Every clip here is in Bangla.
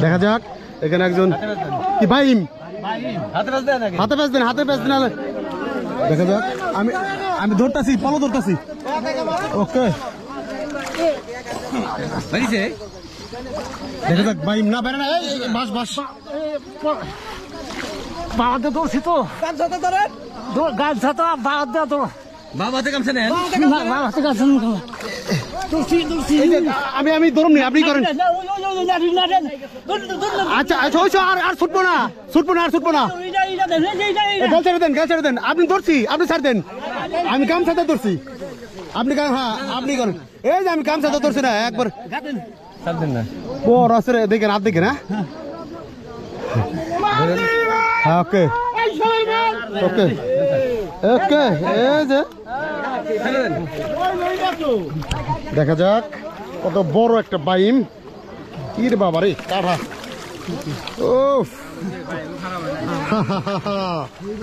দেখা যাক এখানে একজন কি ভাইম হাতে প্যাচ দেন দেখা যাক আমি আমি ধরতাছি পলো ধরতাছি ওকে দেখা যাক ভাইম না বেড়ে না বাস বাস বাবাতে দৌড়ছি তো গাছ ছাতা বাবা দেওয়া তো বাবাতে কামছে নেন বাবাতে গাছ আমি আমি ধরুন নি আপনি করেন আচ্ছা আচ্ছা আর ছুটবো না গাল ছেড়ে দেন আপনি ধরছি আপনি ছাড় দেন আমি কাম ছাতা ধরছি আপনি হ্যাঁ আপনি করেন এই যে আমি কাম ছাতা ধরছি না একবার ছাড় দেন না বড় আছে দেখেন হাত দেখেন হ্যাঁ ওকে ওকে ওকে এই যে দেখা যাক কত বড় একটা বাইম ইর বাবা রে কাটা ওফ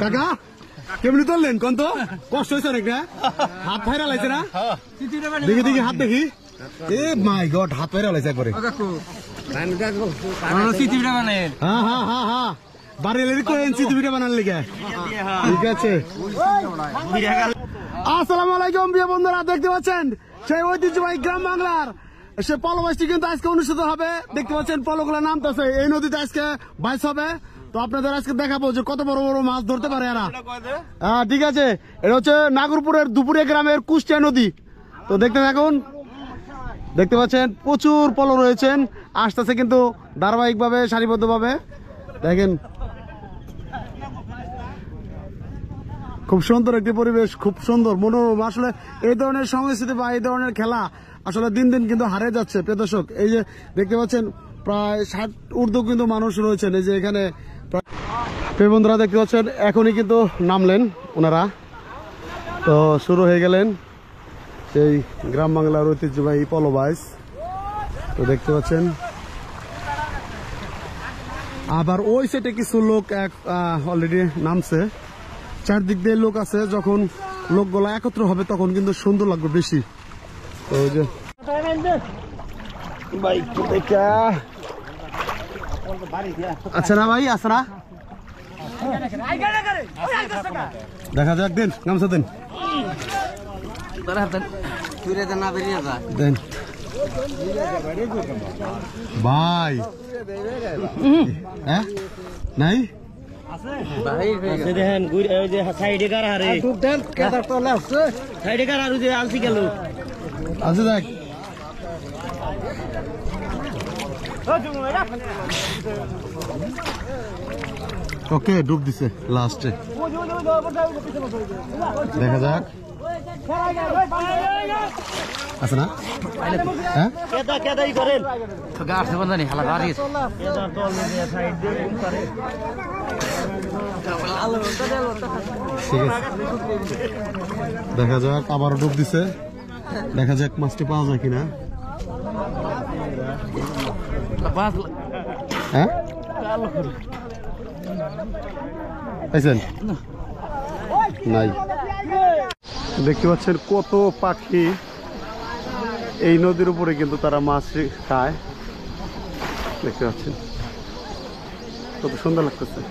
কাকা কেমনি তুললেন কোন তো কষ্ট হয়েছে অনেক না হাত ফাইরা লাইছে না দেখি দেখি হাত দেখি এ মাই গড হাত ফাইরা লাইছে একবারে হ্যাঁ হ্যাঁ হ্যাঁ হ্যাঁ বারেলের কোয়েন সিটিভিটা বানার লিগে ঠিক আছে আসসালামু আলাইকুম প্রিয় বন্ধুরা দেখতে পাচ্ছেন সেই ঐতিহ্যবাহী গ্রাম বাংলার সে পলো বাইচটি কিন্তু আজকে অনুষ্ঠিত হবে দেখতে পাচ্ছেন পলোগুলো নামতেছে এই নদীতে আজকে বাইচ হবে তো আপনাদের আজকে দেখাবো যে কত বড় বড় মাছ ধরতে পারে এরা হ্যাঁ ঠিক আছে এটা হচ্ছে নাগরপুরের দুপুরে গ্রামের কুষ্টিয়া নদী তো দেখতে থাকুন দেখতে পাচ্ছেন প্রচুর পলো রয়েছেন আসতেছে কিন্তু ধারাবাহিকভাবে সারিবদ্ধভাবে দেখেন খুব সুন্দর একটি পরিবেশ খুব সুন্দর মনোরম আসলে এই ধরনের সংস্কৃতি বা এই ধরনের খেলা আসলে দিন দিন কিন্তু হারিয়ে যাচ্ছে প্রিয় দর্শক এই যে দেখতে পাচ্ছেন প্রায় 60 ঊর্ধ্ব কিন্তু মানুষ রয়েছেন এই যে এখানে প্রিয় বন্ধুরা দেখতে পাচ্ছেন এখনই কিন্তু নামলেন ওনারা তো শুরু হয়ে গেলেন এই গ্রাম বাংলার ঐতিহ্যবাহী পলো বাইচ তো দেখতে পাচ্ছেন আবার ওই সাইডে কিছু লোক অলরেডি নামছে চারদিক দিয়ে লোক আছে যখন লোকগুলো একত্র হবে তখন কিন্তু সুন্দর লাগবে বেশি তো ওই যে আচ্ছা না ভাই আছে না দেখা যাক দিন গামছা দেন দেন ভাই হ্যাঁ নাই দেখেন সাইডে কার হারে সাইডে কার আর আলসি গেল আচ্ছা দেখ ওকে ডুব দিছে লাস্টে দেখা যাক আছে না হ্যাঁ ঠিক আছে দেখা যাক আবারও ডুব দিছে দেখা যাক মাছটি পাওয়া যায় কিনা হ্যাঁ পাইছেন নাই দেখতে পাচ্ছেন কত পাখি এই নদীর উপরে কিন্তু তারা মাছ খায় দেখতে পাচ্ছেন কত সুন্দর লাগতেছে